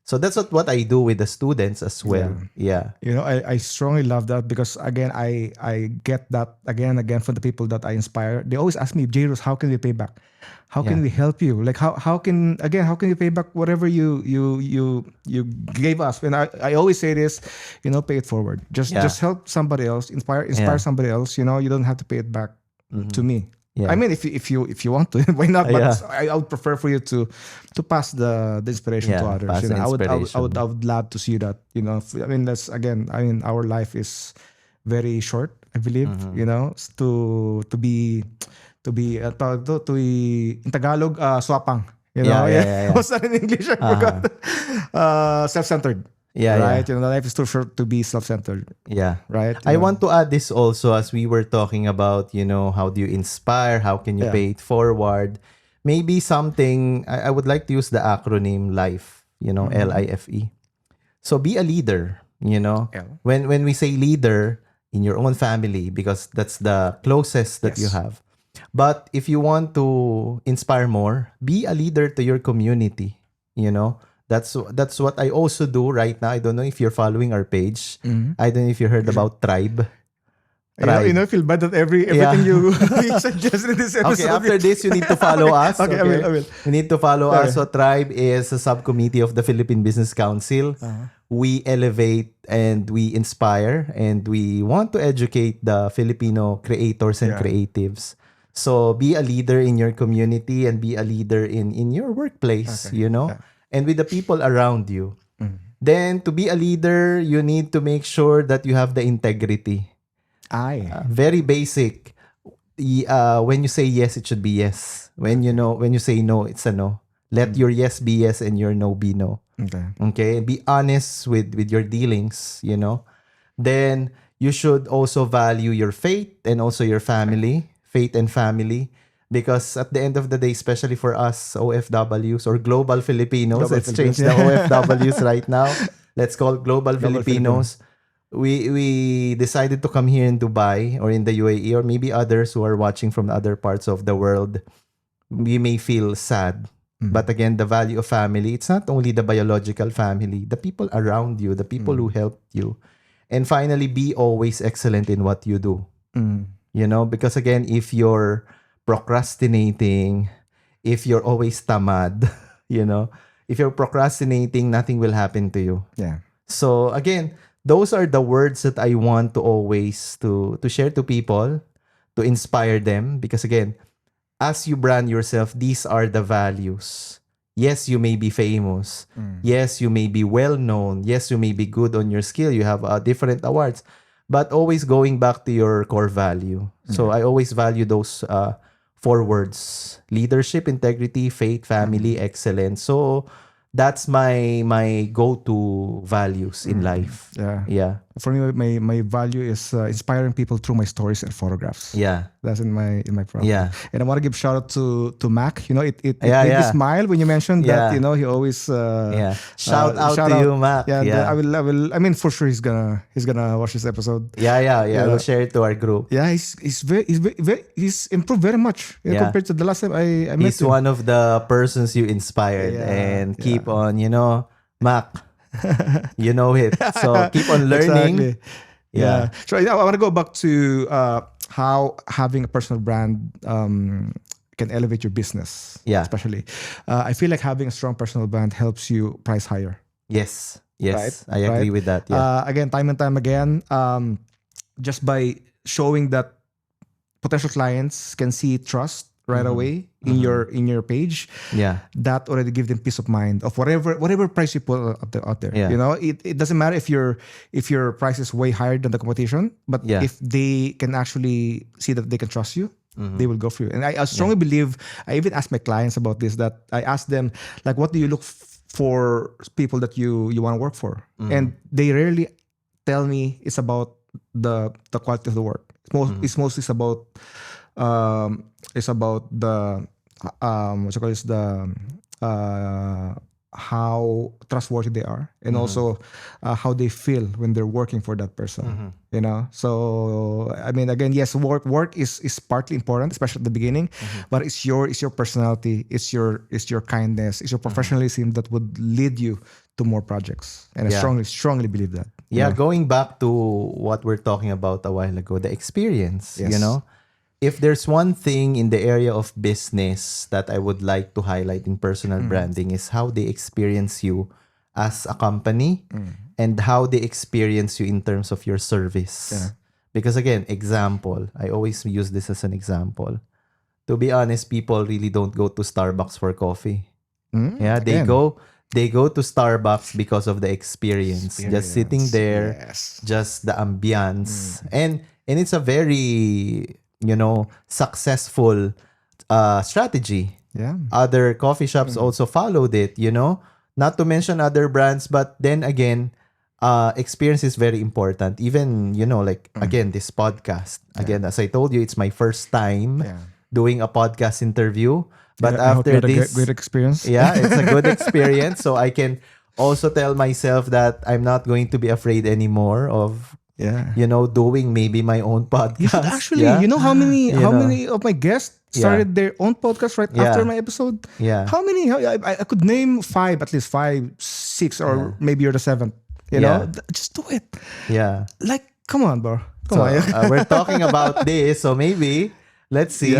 So that's what I do with the students as well. Yeah. I strongly love that because again, I get that again and again from the people that I inspire. They always ask me, Jairus, how can we pay back? How can we help you? Like how can you pay back whatever you gave us? And I always say this, pay it forward. Just help somebody else, inspire somebody else. You don't have to pay it back to me. Yeah. I mean, if you want to, why not? But I would prefer for you to pass the inspiration to others. I would love to see that. I mean, our life is very short. I believe. To be in Tagalog, swapang. What's that in English? I forgot. Self-centered. Right. Life is too short to be self-centered. Yeah. Right. I want to add this also, as we were talking about, how do you inspire? How can you pay it forward? Maybe something, I would like to use the acronym LIFE, LIFE. So be a leader, When we say leader in your own family, because that's the closest that you have. But if you want to inspire more, be a leader to your community, That's what I also do right now. I don't know if you're following our page. I don't know if you heard about Tribe. I feel bad that everything you suggested in this episode. Okay, after this, you need to follow us. Okay, I will. You need to follow us. So Tribe is a subcommittee of the Philippine Business Council. We elevate and we inspire, and we want to educate the Filipino creators and creatives. So be a leader in your community and be a leader in your workplace, and with the people around you. Then to be a leader, you need to make sure that you have the integrity. Very basic. When you say yes, it should be yes. When you say no, it's a no. Let your yes be yes and your no be no. Okay. Be honest with your dealings, Then you should also value your faith and also your family, faith and family. Because at the end of the day, especially for us OFWs or global Filipinos, let's change the OFWs right now. Let's call global Filipinos. We decided to come here in Dubai or in the UAE, or maybe others who are watching from other parts of the world. We may feel sad. But again, the value of family, it's not only the biological family, the people around you, the people who helped you. And finally, be always excellent in what you do. Because again, if you're procrastinating, if you're always tamad, if you're procrastinating, nothing will happen to you. So again, those are the words that I want to always to share to people, to inspire them. Because again, as you brand yourself, these are the values. Yes, you may be famous. Yes, you may be well known. Yes, you may be good on your skill. You have different awards. But always going back to your core value. So I always value those 4 words: leadership, integrity, faith, family, excellence. So that's my go-to values in life. Yeah. For me, my value is inspiring people through my stories and photographs. That's in my profile. And I want to give shout out to Mac. It made me smile when you mentioned that. He always shout out to you, Mac. I will. I mean, for sure he's gonna watch this episode. I will share it to our group. He's improved very much compared to the last time I met him. He's one of the persons you inspired, and keep on, Mac. You know it. So keep on learning. Exactly. So I want to go back to how having a personal brand can elevate your business. Especially. I feel like having a strong personal brand helps you price higher. Yes. Right? I agree with that. Again, time and time again, just by showing that potential clients can see trust right away in your page, that already give them peace of mind of whatever price you put out there. It doesn't matter if your price is way higher than the competition, but if they can actually see that they can trust you, they will go for you. And I strongly believe, I even ask my clients about this, that I ask them, like, what do you look for people that you want to work for? And they rarely tell me it's about the quality of the work. It's mostly it's about the what you call this, the uh, how trustworthy they are, and also how they feel when they're working for that person. So I mean, again, yes, work is partly important, especially at the beginning, but it's your personality, it's your kindness, it's your professionalism that would lead you to more projects, and I strongly believe that. Yeah, going back to what we're talking about a while ago, the experience, if there's one thing in the area of business that I would like to highlight in personal branding is how they experience you as a company and how they experience you in terms of your service. Because again, example, I always use this as an example. To be honest, people really don't go to Starbucks for coffee. They go to Starbucks because of the experience. Just sitting there, just the ambiance. And it's a very successful strategy. Other coffee shops also followed it, not to mention other brands, but then again, experience is very important. Even, again, this podcast. Again, as I told you, it's my first time doing a podcast interview. But after this, great experience. It's a good experience. So I can also tell myself that I'm not going to be afraid anymore of doing maybe my own podcast. You should actually, how many of my guests started their own podcast right after my episode? How many? I could name at least five, six, or maybe you're the seventh. Just do it. Like, come on, bro. Come on. We're talking about this, so maybe let's see.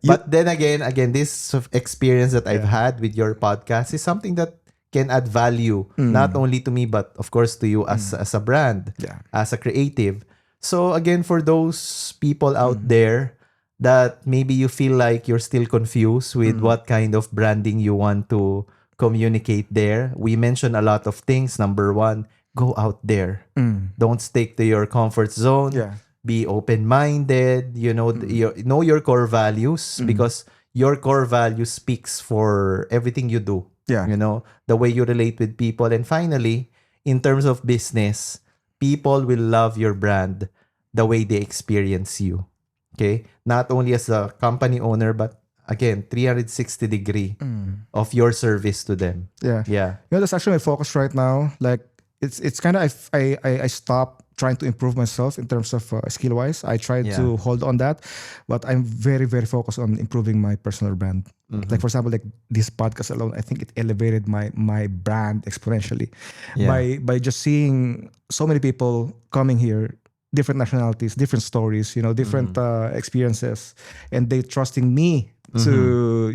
But then again, this experience that I've had with your podcast is something that can add value not only to me but of course to you as a brand, as a creative. So again, for those people out there that maybe you feel like you're still confused with what kind of branding you want to communicate there, we mentioned a lot of things. Number one, go out there. Don't stick to your comfort zone. Be open-minded. Know your core values because your core value speaks for everything you do. The way you relate with people. And finally, in terms of business, people will love your brand the way they experience you. Okay? Not only as a company owner, but again, 360 degree of your service to them. That's actually my focus right now. Like, it's kind of, I stopped trying to improve myself in terms of skill-wise. I tried to hold on that, but I'm very, very focused on improving my personal brand. Like, for example, like this podcast alone, I think it elevated my brand exponentially by just seeing so many people coming here, different nationalities, different stories, different experiences, and they trusting me to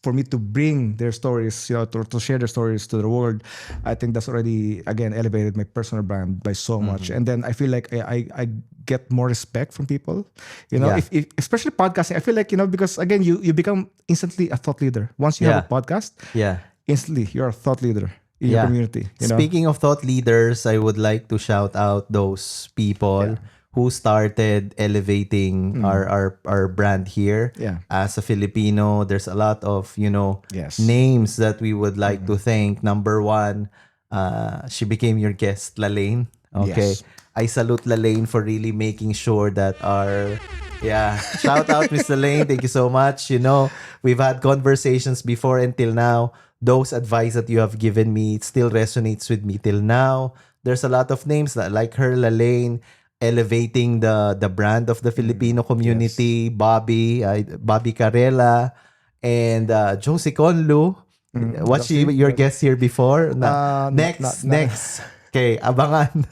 for me to bring their stories, to share their stories to the world. I think that's already again elevated my personal brand by so much. And then I feel like I get more respect from people, if especially podcasting. I feel like because again you become instantly a thought leader once you have a podcast. Instantly you're a thought leader in your community. Speaking of thought leaders, I would like to shout out those people who started elevating our brand here. As a Filipino, there's a lot of names that we would like to thank. Number one, she became your guest, Lalaine. Okay, I salute Lalaine for really making sure that our shout out Miss Lalaine, thank you so much. We've had conversations before and till now. Those advice that you have given me, it still resonates with me till now. There's a lot of names like her, Lalaine, elevating the brand of the Filipino community. Bobby Carela, and Josie Conlu. Was she your guest here before? Next. Okay, abangan.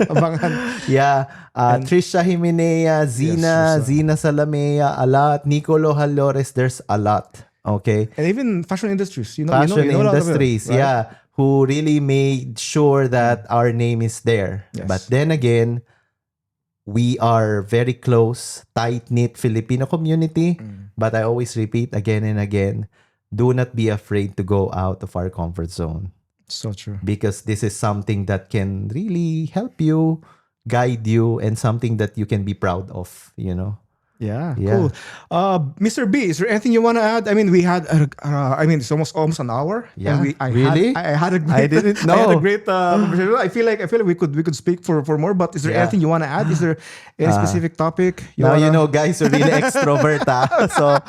Trisha Jimenea, Zina Salamea, a lot. Nicolo Halores, there's a lot. Okay. And even fashion industries, fashion industries, right? Who really made sure that our name is there. But then again, we are very close, tight-knit Filipino community. But I always repeat again and again, do not be afraid to go out of our comfort zone. So true. Because this is something that can really help you, guide you, and something that you can be proud of, Yeah, Yeah. cool. Mr. B, is there anything you want to add? I mean, we had, it's almost an hour. Yeah. And Really? I had a great, I didn't I had a know. great conversation. I feel like we could speak for more. But is there Yeah. anything you want to add? Is there any specific topic? Now you know, guys, are really extrovert. So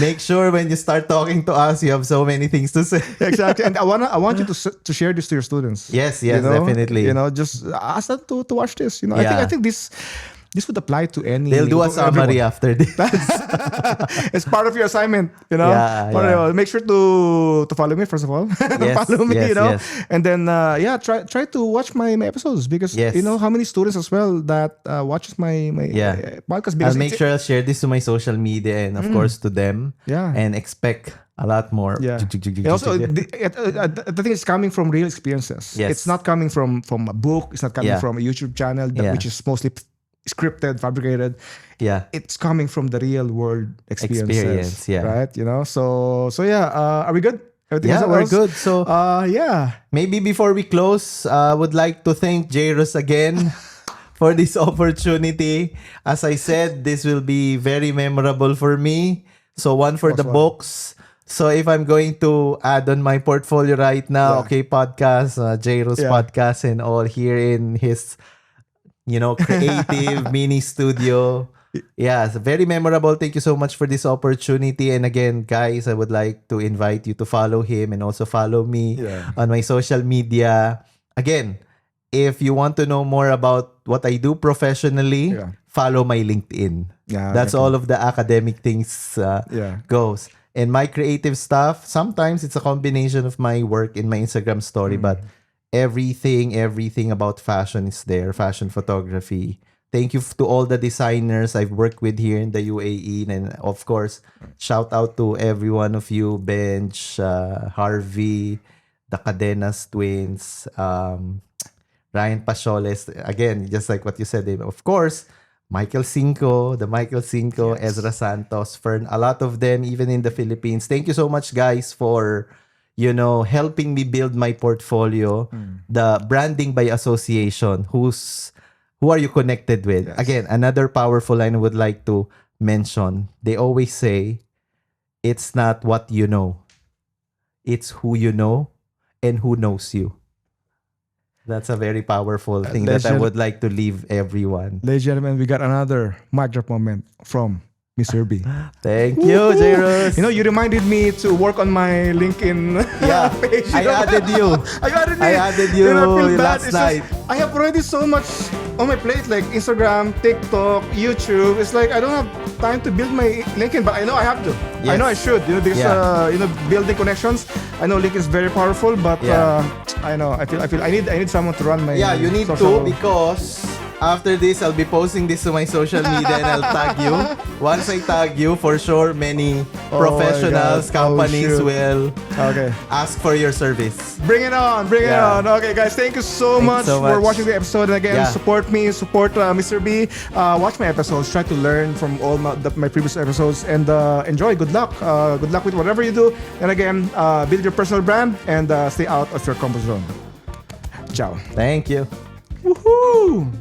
make sure when you start talking to us, you have so many things to say. Exactly, and I want you to share this to your students. Yes, You know? definitely. You know, just ask them to watch this. You know, Yeah. I think this would apply to any. They'll do a to summary everyone. after this. It's part of your assignment, you know. Yeah, But, yeah. make sure to follow me first of all. Yes, Follow me, yes, you know. yes. And then try to watch my episodes because Yes. you know how many students as well that watches my Yeah. podcast. I'll Because make sure I'll share this to my social media and of course to them. Yeah. And expect a lot more. Yeah. And also, the thing is coming from real experiences. Yes. It's not coming from a book. It's not coming Yeah. from a YouTube channel Yeah. which is mostly scripted, fabricated. Yeah. It's coming from the real world experiences. Experience, yeah. Right? You know. So yeah. Are we good? Everything Yeah, we're good. So yeah. maybe before we close, I would like to thank Jairus again for this opportunity. As I said, this will be very memorable for me. So one for the books. So if I'm going to add on my portfolio right now, Yeah. okay, podcast, Jairus Yeah. podcast and all here in his, creative mini studio. Yeah, it's very memorable. Thank you so much for this opportunity. And again, guys, I would like to invite you to follow him and also follow me Yeah. on my social media. Again, if you want to know more about what I do professionally, Yeah. follow my LinkedIn. Yeah, That's all of the academic things Yeah. goes. And my creative stuff, sometimes it's a combination of my work in my Instagram story, but everything about fashion is there, fashion photography. Thank you to all the designers I've worked with here in the UAE. And of course, shout out to every one of you, Bench, Harvey, the Cadenas twins, Ryan Pacholes. Again, just like what you said, of course, Michael Cinco, Ezra Santos, Fern, a lot of them, even in the Philippines. Thank you so much, guys, for helping me build my portfolio. The branding by association. Who are you connected with? Yes. Again, another powerful line I would like to mention. They always say, it's not what you know. It's who you know and who knows you. That's a very powerful thing that I would like to leave everyone. Ladies and gentlemen, we got another mic drop moment from Mr. B. Thank you, Jairus. You know, you reminded me to work on my LinkedIn Yeah, page. I added you. I added you. you I feel bad. last It's night. I have already so much on my plate, like Instagram, TikTok, YouTube. It's like I don't have time to build my LinkedIn, but I know I have to. I Yes. know I should. Because building connections. I know LinkedIn is very powerful, but Yeah. I know I feel I need someone to run my. Yeah, you need social- to because after this, I'll be posting this to my social media and I'll tag you. Once I tag you, for sure, many Oh professionals, my God. companies shoot. will Okay. ask for your service. Bring it on, bring it Yeah. on. Okay, guys, thank you so Thank you much so for much. watching the episode. And again, Yeah. support me, support Mr. B. Watch my episodes. Try to learn from all my previous episodes and enjoy. Good luck. Good luck with whatever you do. And again, build your personal brand and stay out of your comfort zone. Ciao. Thank you. Woohoo!